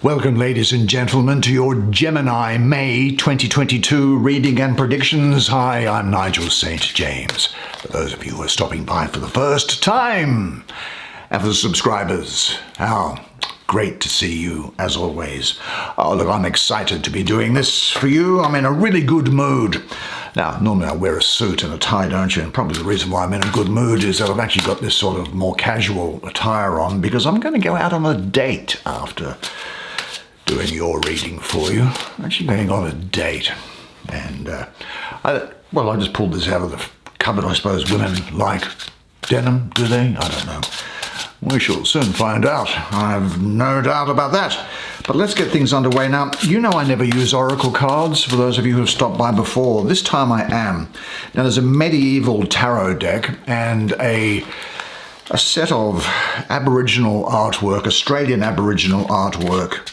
Welcome, ladies and gentlemen, to your Gemini May 2022 reading and predictions. Hi, I'm Nigel Saint James. For those of you who are stopping by for the first time, and for the subscribers, how great to see you, as always. Oh, look, I'm excited to be doing this for you. I'm in a really good mood. Now, normally I wear a suit and a tie, don't you? And probably the reason why I'm in a good mood is that I've actually got this sort of more casual attire on because I'm going to go out on a date after doing your reading for you. I'm actually going on a date. And, I just pulled this out of the cupboard. I suppose women like denim, do they? I don't know. We shall soon find out. I've no doubt about that. But let's get things underway now. You know I never use oracle cards, for those of you who have stopped by before. This time I am. Now there's a medieval tarot deck and a set of Aboriginal artwork, Australian Aboriginal artwork,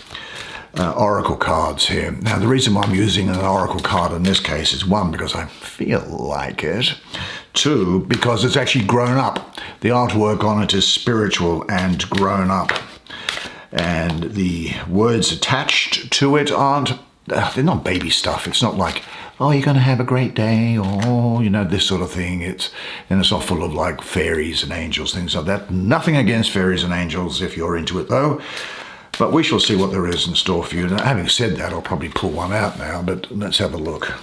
oracle cards here. Now the reason why I'm using an oracle card in this case is one, because I feel like it. Two, because it's actually grown up. The artwork on it is spiritual and grown up. And the words attached to it aren't, they're not baby stuff. It's not like, oh, you're going to have a great day, or, you know, this sort of thing. It's not full of like fairies and angels, things like that. Nothing against fairies and angels if you're into it though. But we shall see what there is in store for you. Now, having said that, I'll probably pull one out now, but let's have a look.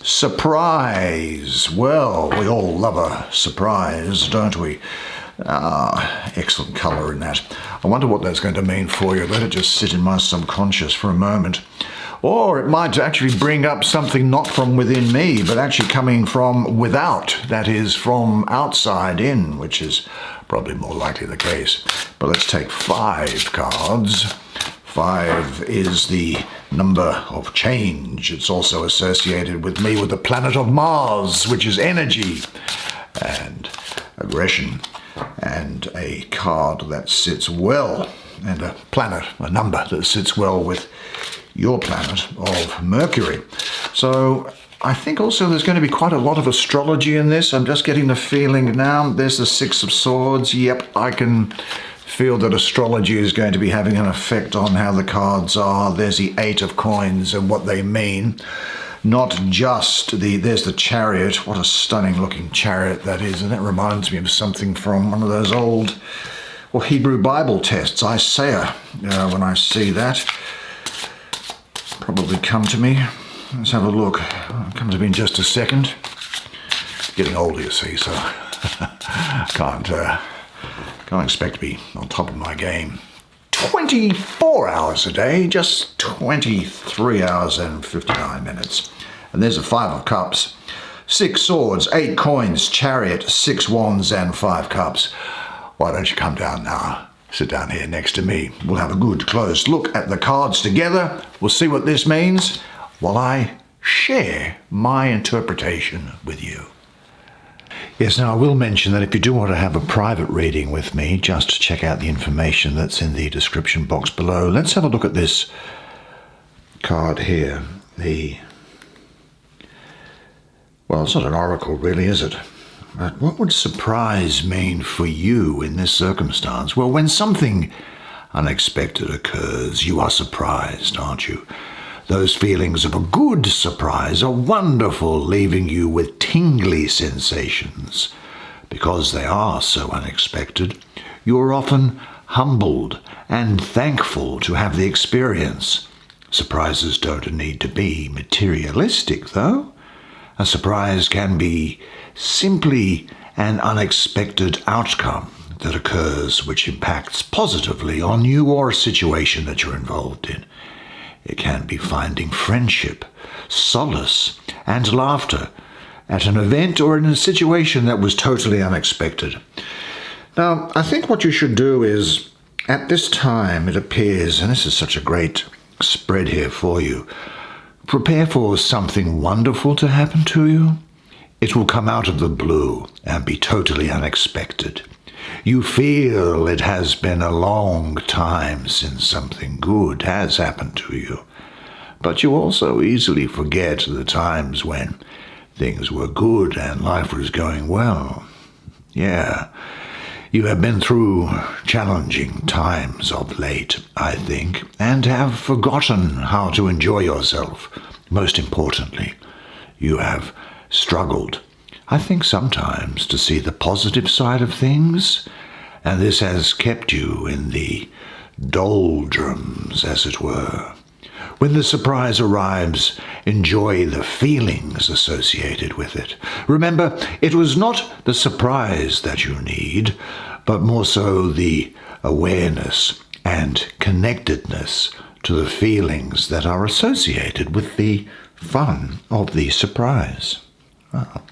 Surprise! Well, we all love a surprise, don't we? Excellent colour in that. I wonder what that's going to mean for you. Let it just sit in my subconscious for a moment. Or it might actually bring up something not from within me, but actually coming from without. That is, from outside in, which is probably more likely the case. But let's take 5 cards. 5 is the number of change. It's also associated with me with the planet of Mars, which is energy and aggression. And a card that sits well, and a planet, a number that sits well with your planet of Mercury. So I think also there's going to be quite a lot of astrology in this. I'm just getting the feeling now. There's the 6 of Swords. Yep, I can feel that astrology is going to be having an effect on how the cards are. There's the 8 of Coins and what they mean. Not just there's the Chariot. What a stunning looking chariot that is. And that reminds me of something from one of those old Hebrew Bible texts, Isaiah. When I see that, probably come to me. Let's have a look. It'll come to me in just a second. Getting older, you see, so can't expect to be on top of my game 24 hours a day, just 23 hours and 59 minutes. And there's a 5 of Cups, 6 Swords, 8 Coins, Chariot, 6 Wands and 5 Cups. Why don't you come down now? Sit down here next to me. We'll have a good close look at the cards together. We'll see what this means while I share my interpretation with you. Yes, now I will mention that if you do want to have a private reading with me, just check out the information that's in the description box below. Let's have a look at this card here. Well, it's not an oracle really, is it? But what would surprise mean for you in this circumstance? Well, when something unexpected occurs, you are surprised, aren't you? Those feelings of a good surprise are wonderful, leaving you with tingly sensations. Because they are so unexpected, you are often humbled and thankful to have the experience. Surprises don't need to be materialistic, though. A surprise can be simply an unexpected outcome that occurs which impacts positively on you or a situation that you're involved in. It can be finding friendship, solace, and laughter at an event or in a situation that was totally unexpected. Now, I think what you should do is, at this time, it appears, and this is such a great spread here for you, prepare for something wonderful to happen to you. It will come out of the blue and be totally unexpected. You feel it has been a long time since something good has happened to you, but you also easily forget the times when things were good and life was going well. Yeah, You have been through challenging times of late, I think, and have forgotten how to enjoy yourself. Most importantly, you have struggled, I think sometimes, to see the positive side of things, and this has kept you in the doldrums, as it were. When the surprise arrives, enjoy the feelings associated with it. Remember, it was not the surprise that you need, but more so the awareness and connectedness to the feelings that are associated with the fun of the surprise. Wow.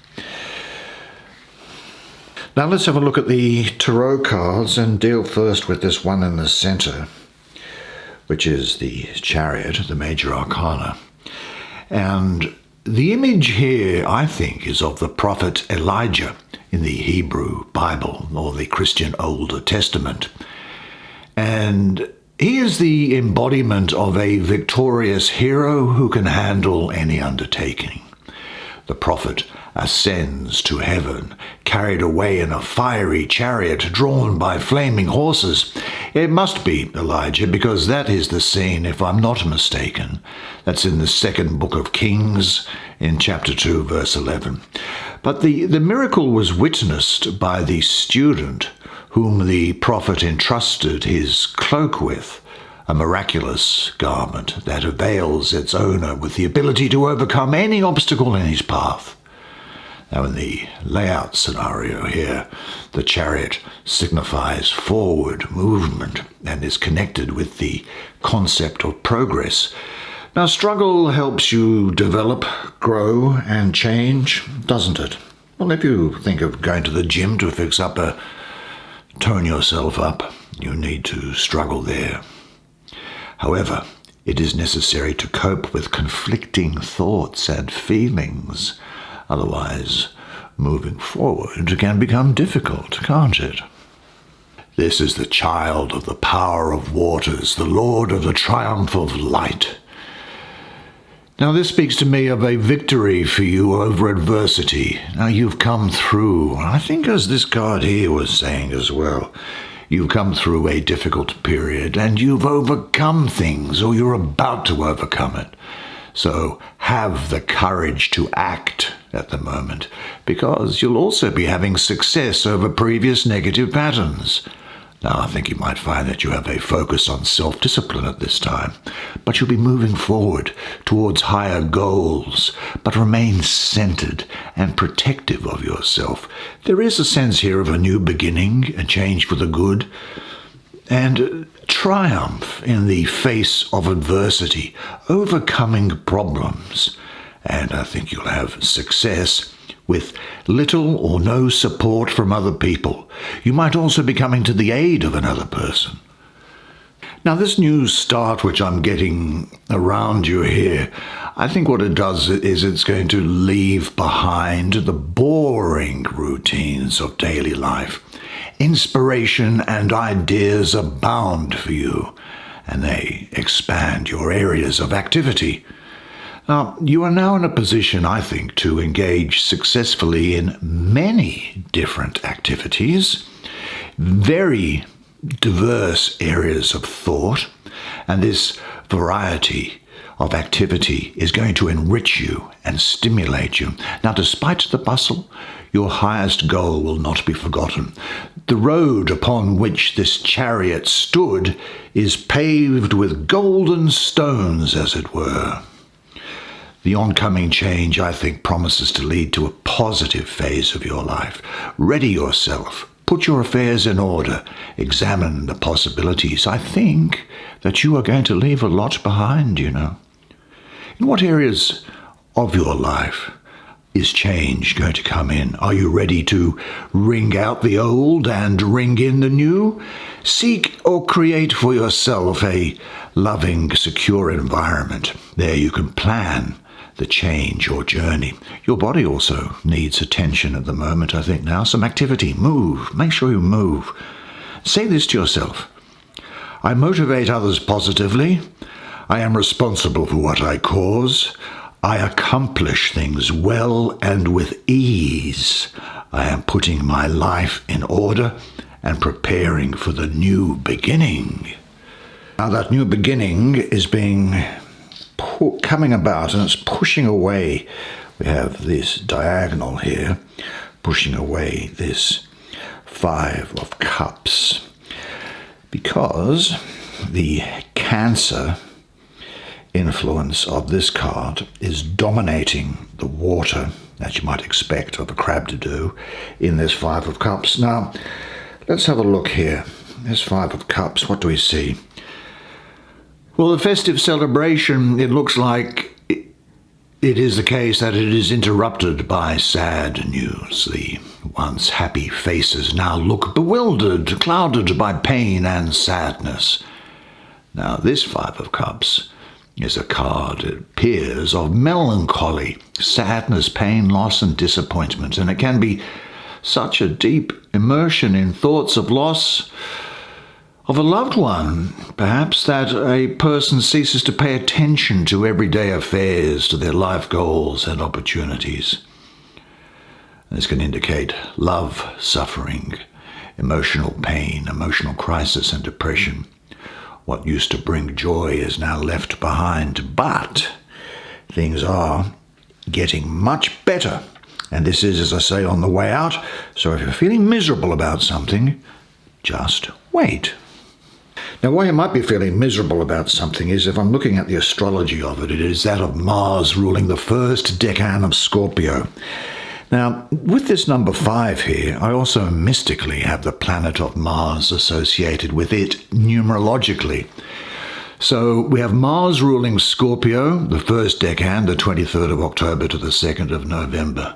Now let's have a look at the tarot cards and deal first with this one in the center, which is the Chariot, the major arcana. And the image here, I think, is of the prophet Elijah in the Hebrew Bible, or the Christian Old Testament. And he is the embodiment of a victorious hero who can handle any undertaking. The prophet ascends to heaven, carried away in a fiery chariot drawn by flaming horses. It must be Elijah, because that is the scene, if I'm not mistaken. That's in the second book of Kings, in chapter 2, verse 11. But the miracle was witnessed by the student whom the prophet entrusted his cloak with, a miraculous garment that avails its owner with the ability to overcome any obstacle in his path. Now, in the layout scenario here, the chariot signifies forward movement and is connected with the concept of progress. Now, struggle helps you develop, grow, and change, doesn't it? Well, if you think of going to the gym to tone yourself up, you need to struggle there. However, it is necessary to cope with conflicting thoughts and feelings. Otherwise, moving forward can become difficult, can't it? This is the child of the power of waters, the lord of the triumph of light. Now, this speaks to me of a victory for you over adversity. Now, you've come through, I think as this card here was saying as well, you've come through a difficult period and you've overcome things, or you're about to overcome it. So have the courage to act at the moment, because you'll also be having success over previous negative patterns. Now, I think you might find that you have a focus on self-discipline at this time, but you'll be moving forward towards higher goals, but remain centered and protective of yourself. There is a sense here of a new beginning, a change for the good, and triumph in the face of adversity, overcoming problems. And I think you'll have success with little or no support from other people. You might also be coming to the aid of another person. Now, this new start which I'm getting around you here, I think what it does is it's going to leave behind the boring routines of daily life. Inspiration and ideas abound for you, and they expand your areas of activity. Now, you are now in a position, I think, to engage successfully in many different activities, very diverse areas of thought, and this variety of activity is going to enrich you and stimulate you. Now, despite the bustle, your highest goal will not be forgotten. The road upon which this chariot stood is paved with golden stones, as it were. The oncoming change, I think, promises to lead to a positive phase of your life. Ready yourself. Put your affairs in order. Examine the possibilities. I think that you are going to leave a lot behind, you know. In what areas of your life is change going to come in? Are you ready to ring out the old and ring in the new? Seek or create for yourself a loving, secure environment. There you can plan the change or journey. Your body also needs attention at the moment, I think now. Some activity. Move. Make sure you move. Say this to yourself. I motivate others positively. I am responsible for what I cause. I accomplish things well and with ease. I am putting my life in order and preparing for the new beginning. Now that new beginning is coming about, and it's pushing away. We have this diagonal here, pushing away this Five of Cups, because the Cancer influence of this card is dominating the water, as you might expect of a crab to do, in this Five of Cups. Now, let's have a look here. This Five of Cups, what do we see? Well, the festive celebration, it looks like it is the case that it is interrupted by sad news. The once happy faces now look bewildered, clouded by pain and sadness. Now, this Five of Cups is a card, it appears, of melancholy, sadness, pain, loss, and disappointment. And it can be such a deep immersion in thoughts of loss of a loved one, perhaps, that a person ceases to pay attention to everyday affairs, to their life goals and opportunities. This can indicate love, suffering, emotional pain, emotional crisis, and depression. What used to bring joy is now left behind, but things are getting much better. And this is, as I say, on the way out. So if you're feeling miserable about something, just wait. Now, why you might be feeling miserable about something is, if I'm looking at the astrology of it, it is that of Mars ruling the first Decan of Scorpio. Now, with this number 5 here, I also mystically have the planet of Mars associated with it numerologically. So we have Mars ruling Scorpio, the first Decan, the 23rd of October to the 2nd of November.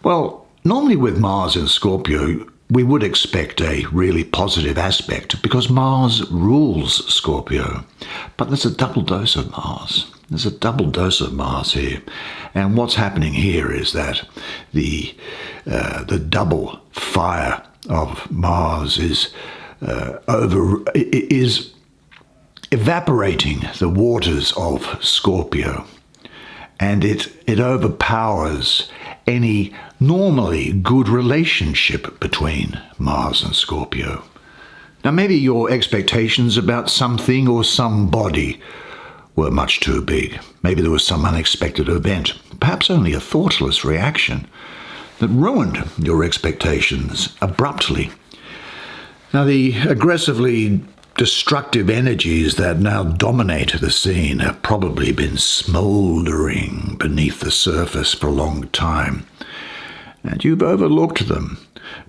Well, normally with Mars in Scorpio, we would expect a really positive aspect because Mars rules Scorpio. But there's a double dose of Mars. There's a double dose of Mars here. And what's happening here is that the double fire of Mars is evaporating the waters of Scorpio. And it overpowers any normally good relationship between Mars and Scorpio. Now, maybe your expectations about something or somebody were much too big. Maybe there was some unexpected event, perhaps only a thoughtless reaction, that ruined your expectations abruptly. Now, the aggressively destructive energies that now dominate the scene have probably been smouldering beneath the surface for a long time, and you've overlooked them,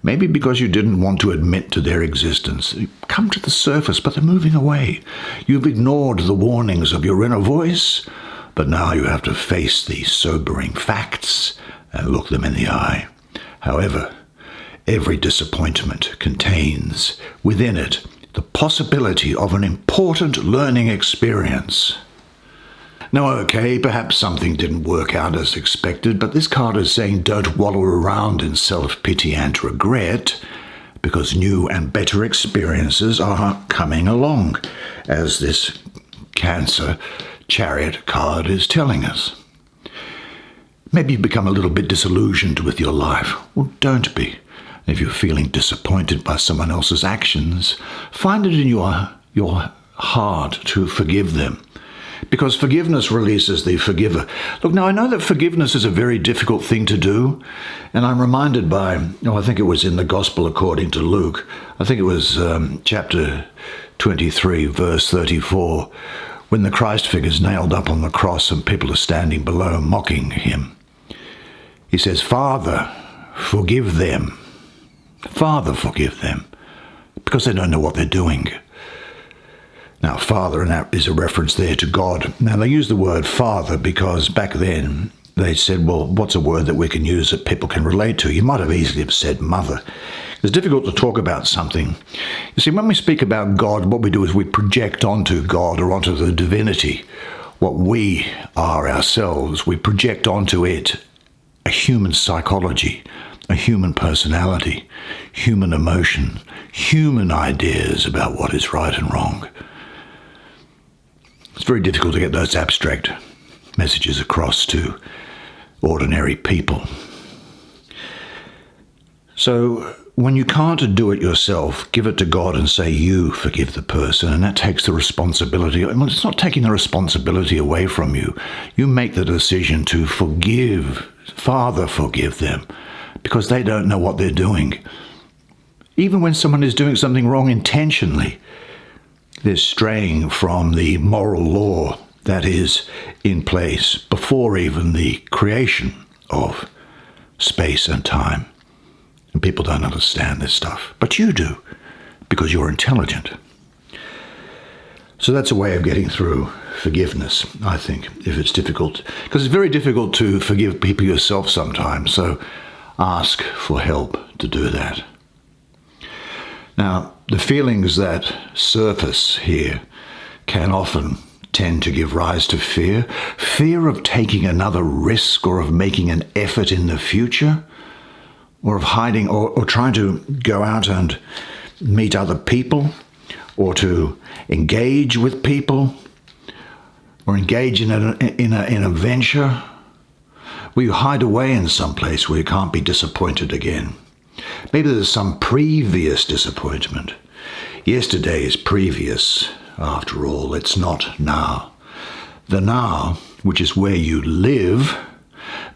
maybe because you didn't want to admit to their existence. They come to the surface, but they're moving away. You've ignored the warnings of your inner voice, but now you have to face the sobering facts and look them in the eye. However, every disappointment contains within it the possibility of an important learning experience. Now, okay, perhaps something didn't work out as expected, but this card is saying don't wallow around in self-pity and regret, because new and better experiences are coming along, as this Cancer Chariot card is telling us. Maybe you've become a little bit disillusioned with your life. Well, don't be. If you're feeling disappointed by someone else's actions, find it in your heart to forgive them, because forgiveness releases the forgiver. Look, now I know that forgiveness is a very difficult thing to do, and I'm reminded by, I think it was in the Gospel according to Luke, I think it was chapter 23, verse 34, when the Christ figure's nailed up on the cross and people are standing below mocking him. He says, Father, forgive them. Father, forgive them, because they don't know what they're doing. Now, Father, and that is a reference there to God. Now, they use the word Father because back then they said, well, what's a word that we can use that people can relate to? You might have easily have said Mother. It's difficult to talk about something. You see, when we speak about God, what we do is we project onto God or onto the divinity what we are ourselves. We project onto it a human psychology, a human personality, human emotion, human ideas about what is right and wrong. It's very difficult to get those abstract messages across to ordinary people. So when you can't do it yourself, give it to God and say you forgive the person, and that takes the responsibility. Well, it's not taking the responsibility away from you. You make the decision to forgive. Father, forgive them, because they don't know what they're doing. Even when someone is doing something wrong intentionally, they're straying from the moral law that is in place before even the creation of space and time. And people don't understand this stuff. But you do, because you're intelligent. So that's a way of getting through forgiveness, I think, if it's difficult. Because it's very difficult to forgive people yourself sometimes, so ask for help to do that. Now, the feelings that surface here can often tend to give rise to fear. Fear of taking another risk, or of making an effort in the future, or of hiding, or trying to go out and meet other people, or to engage with people, or engage in a venture where you hide away in some place where you can't be disappointed again. Maybe there's some previous disappointment. Yesterday is previous, after all. It's not now. The now, which is where you live,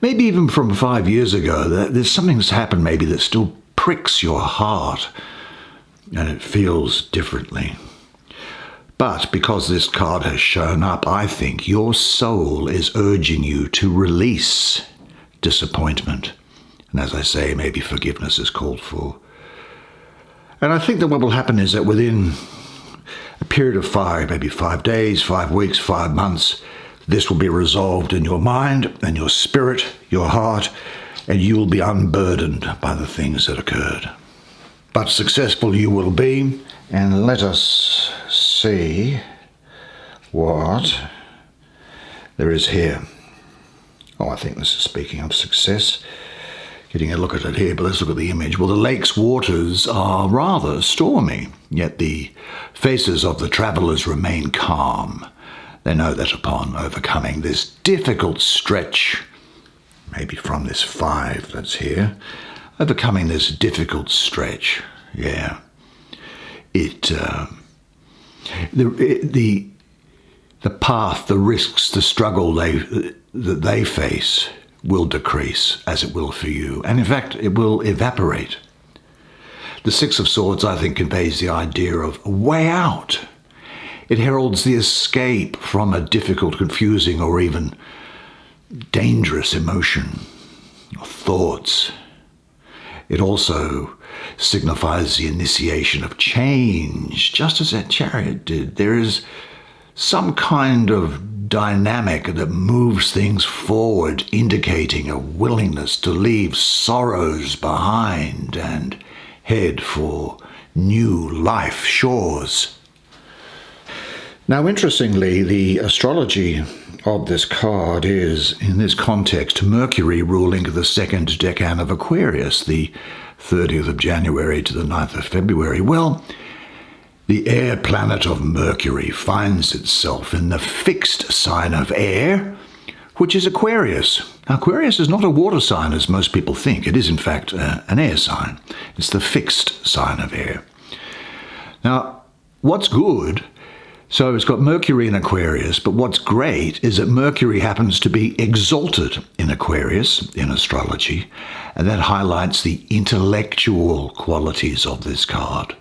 maybe even from 5 years ago, there's something that's happened maybe that still pricks your heart, and it feels differently. But because this card has shown up, I think your soul is urging you to release disappointment. And as I say, maybe forgiveness is called for. And I think that what will happen is that within a period of maybe 5 days, 5 weeks, 5 months, this will be resolved in your mind and your spirit, your heart, and you will be unburdened by the things that occurred. But successful you will be, and let us see what there is here. Oh, I think this is speaking of success. Getting a look at it here, but let's look at the image. Well, the lake's waters are rather stormy, yet the faces of the travellers remain calm. They know that upon overcoming this difficult stretch, maybe from this 5 that's here, overcoming this difficult stretch, yeah, the path, the risks, the struggle that they face will decrease, as it will for you. And in fact, it will evaporate. The 6 of Swords, I think, conveys the idea of a way out. It heralds the escape from a difficult, confusing, or even dangerous emotion or thoughts. It also signifies the initiation of change, just as that Chariot did. There is some kind of dynamic that moves things forward, indicating a willingness to leave sorrows behind and head for new life shores. Now, interestingly, the astrology of this card is, in this context, Mercury ruling the 2nd Decan of Aquarius, the 30th of January to the 9th of February. Well, the air planet of Mercury finds itself in the fixed sign of air, which is Aquarius. Now, Aquarius is not a water sign, as most people think. It is, in fact, an air sign. It's the fixed sign of air. Now, what's good? So it's got Mercury in Aquarius, but what's great is that Mercury happens to be exalted in Aquarius in astrology, and that highlights the intellectual qualities of this card.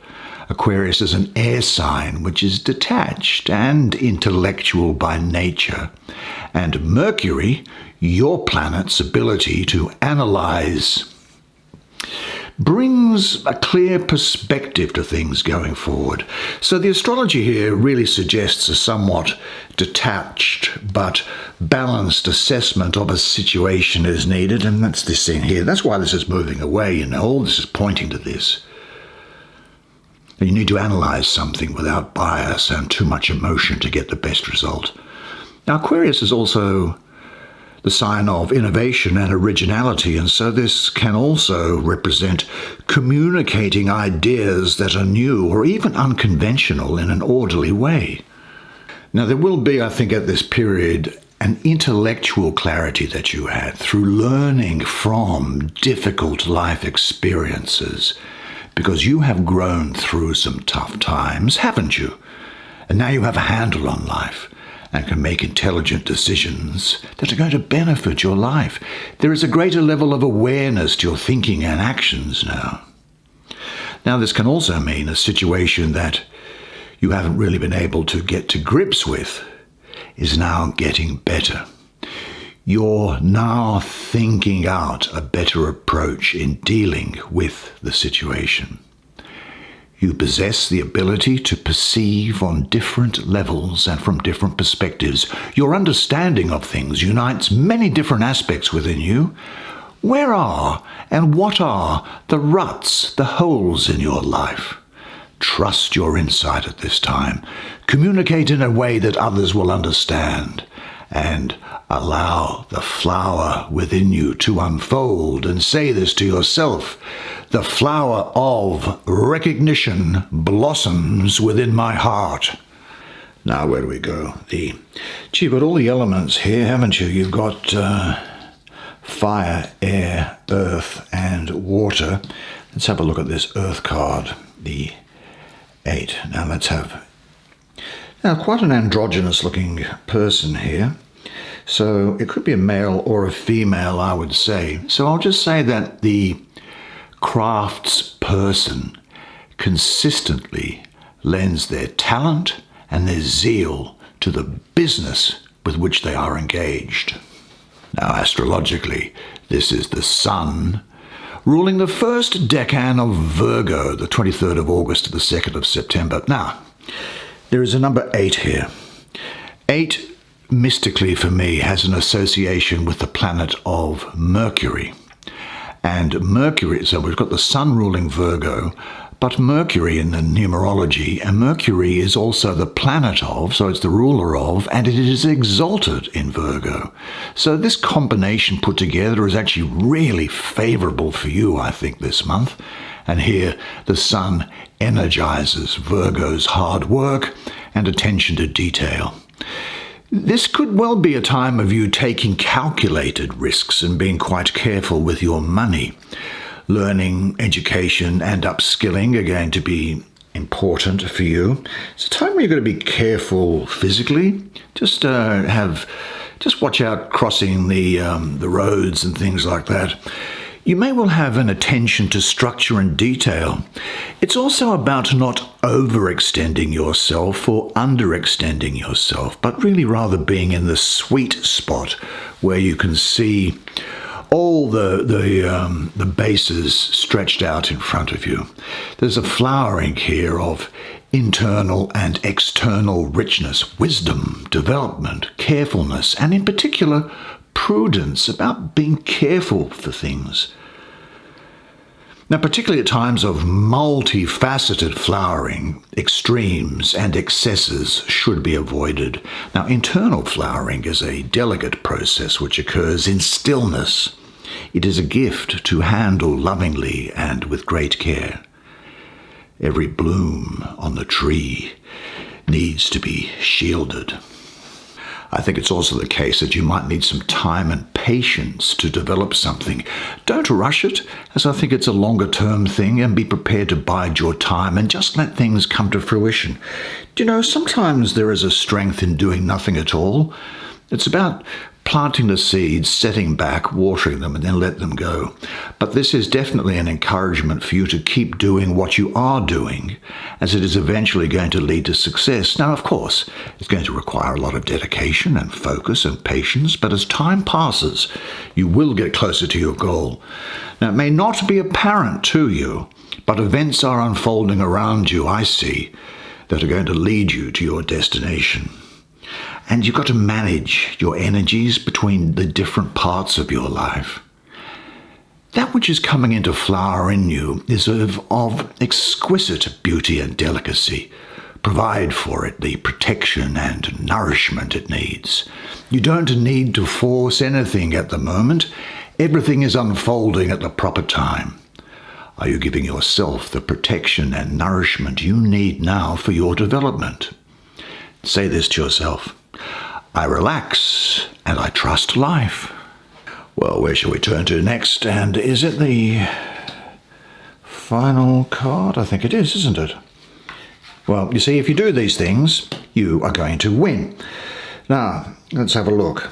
Aquarius is an air sign which is detached and intellectual by nature, and Mercury, your planet's ability to analyze, brings a clear perspective to things going forward. So the astrology here really suggests a somewhat detached but balanced assessment of a situation is needed, and that's this thing here. That's why this is moving away, all this is pointing to this. You need to analyze something without bias and too much emotion to get the best result. Now, Aquarius is also the sign of innovation and originality, and so this can also represent communicating ideas that are new or even unconventional in an orderly way. Now, there will be, I think, at this period, an intellectual clarity that you had through learning from difficult life experiences. because you have grown through some tough times, haven't you? And now you have a handle on life and can make intelligent decisions that are going to benefit your life. There is a greater level of awareness to your thinking and actions now. Now, this can also mean a situation that you haven't really been able to get to grips with is now getting better. You're now thinking out a better approach in dealing with the situation. You possess the ability to perceive on different levels and from different perspectives. Your understanding of things unites many different aspects within you. Where are and what are the ruts, the holes in your life? Trust your insight at this time. Communicate in a way that others will understand, and allow the flower within you to unfold, and say this to yourself: the flower of recognition blossoms within my heart. Now, where do we go? You've got all the elements here, haven't you? You've got fire, air, earth, and water. Let's have a look at this earth card, the 8. Now, quite an androgynous looking person here. So it could be a male or a female, I would say. So I'll just say that the craftsperson consistently lends their talent and their zeal to the business with which they are engaged. Now, astrologically, this is the sun ruling the first decan of Virgo, the 23rd of August to the 2nd of September. Now, there is a number 8 here. 8, mystically for me, has an association with the planet of Mercury. And Mercury, so we've got the sun ruling Virgo, but Mercury in the numerology, and Mercury is also the planet of, so it's the ruler of, and it is exalted in Virgo. So this combination put together is actually really favorable for you, I think, this month. And here the sun energizes Virgo's hard work and attention to detail. This could well be a time of you taking calculated risks and being quite careful with your money. Learning, education, and upskilling are going to be important for you. It's a time where you've got to be careful physically. Just watch out crossing the roads and things like that. You may well have an attention to structure and detail. It's also about not overextending yourself or underextending yourself, but really rather being in the sweet spot where you can see all the bases stretched out in front of you. There's a flowering here of internal and external richness, wisdom, development, carefulness, and in particular, prudence about being careful for things. Now, particularly at times of multifaceted flowering, extremes and excesses should be avoided. Now, internal flowering is a delicate process which occurs in stillness. It is a gift to handle lovingly and with great care. Every bloom on the tree needs to be shielded. I think it's also the case that you might need some time and patience to develop something. Don't rush it, as I think it's a longer-term thing, and be prepared to bide your time and just let things come to fruition. Do you know, sometimes there is a strength in doing nothing at all. It's about planting the seeds, setting back, watering them, and then let them go. But this is definitely an encouragement for you to keep doing what you are doing, as it is eventually going to lead to success. Now, of course, it's going to require a lot of dedication and focus and patience, but as time passes, you will get closer to your goal. Now, it may not be apparent to you, but events are unfolding around you, I see, that are going to lead you to your destination. And you've got to manage your energies between the different parts of your life. That which is coming into flower in you is of exquisite beauty and delicacy. Provide for it the protection and nourishment it needs. You don't need to force anything at the moment. Everything is unfolding at the proper time. Are you giving yourself the protection and nourishment you need now for your development? Say this to yourself: I relax and I trust life. Well, where shall we turn to next? And is it the final card? I think it is, isn't it? Well, you see, if you do these things, you are going to win. Now, let's have a look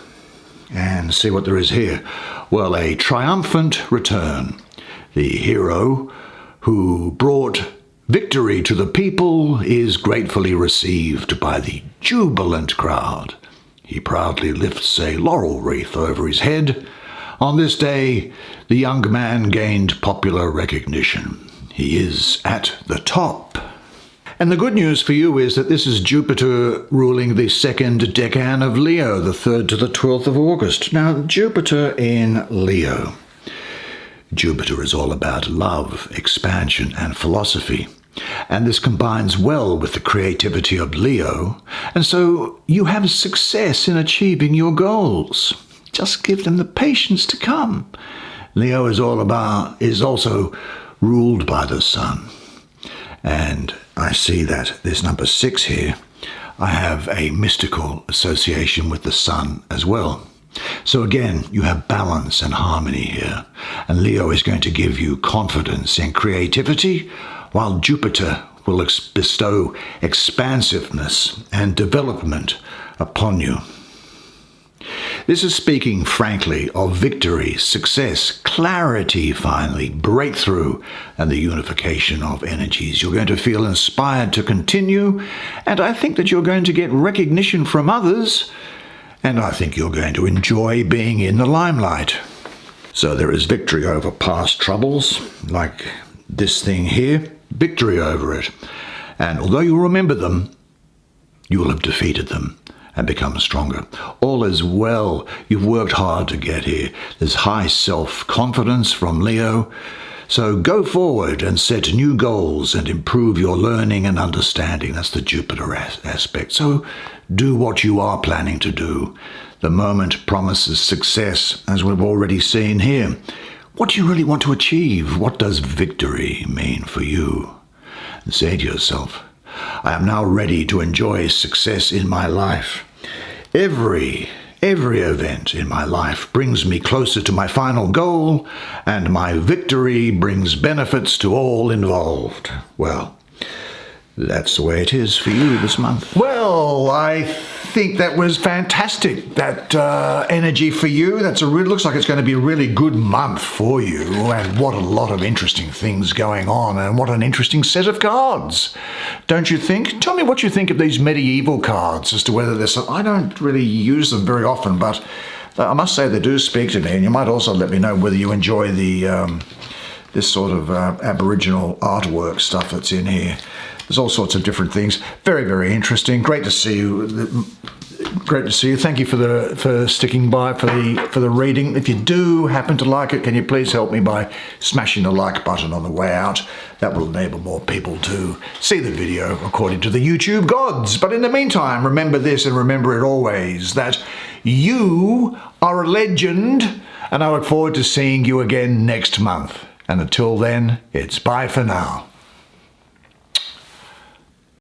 and see what there is here. Well, a triumphant return. The hero who brought victory to the people is gratefully received by the jubilant crowd. He proudly lifts a laurel wreath over his head. On this day, the young man gained popular recognition. He is at the top. And the good news for you is that this is Jupiter ruling the second decan of Leo, the 3rd to the 12th of August. Now, Jupiter in Leo. Jupiter is all about love, expansion, and philosophy. And this combines well with the creativity of Leo. And so you have success in achieving your goals. Just give them the patience to come. Leo is also ruled by the sun. And I see that there's number 6 here. I have a mystical association with the sun as well. So again, you have balance and harmony here. And Leo is going to give you confidence and creativity, while Jupiter will bestow expansiveness and development upon you. This is speaking frankly of victory, success, clarity finally, breakthrough, and the unification of energies. You're going to feel inspired to continue, and I think that you're going to get recognition from others, and I think you're going to enjoy being in the limelight. So there is victory over past troubles, like this thing here, victory over it. And although you remember them, you will have defeated them and become stronger. All is well. You've worked hard to get here. There's high self-confidence from Leo. So go forward and set new goals and improve your learning and understanding. That's the Jupiter aspect. So do what you are planning to do. The moment promises success, as we've already seen here. What do you really want to achieve? What does victory mean for you? And say to yourself, I am now ready to enjoy success in my life. Every event in my life brings me closer to my final goal, and my victory brings benefits to all involved. Well, that's the way it is for you this month. Well, I think that was fantastic, that energy for you. Looks like it's going to be a really good month for you, and what a lot of interesting things going on, and what an interesting set of cards, don't you think? Tell me what you think of these medieval cards, as to whether there's I don't really use them very often, but I must say they do speak to me, and you might also let me know whether you enjoy the this sort of Aboriginal artwork stuff that's in here. There's all sorts of different things. Very, very interesting. Great to see you. Great to see you. Thank you for sticking by for the reading. If you do happen to like it, can you please help me by smashing the like button on the way out? That will enable more people to see the video according to the YouTube gods. But in the meantime, remember this, and remember it always, that you are a legend, and I look forward to seeing you again next month. And until then, it's bye for now.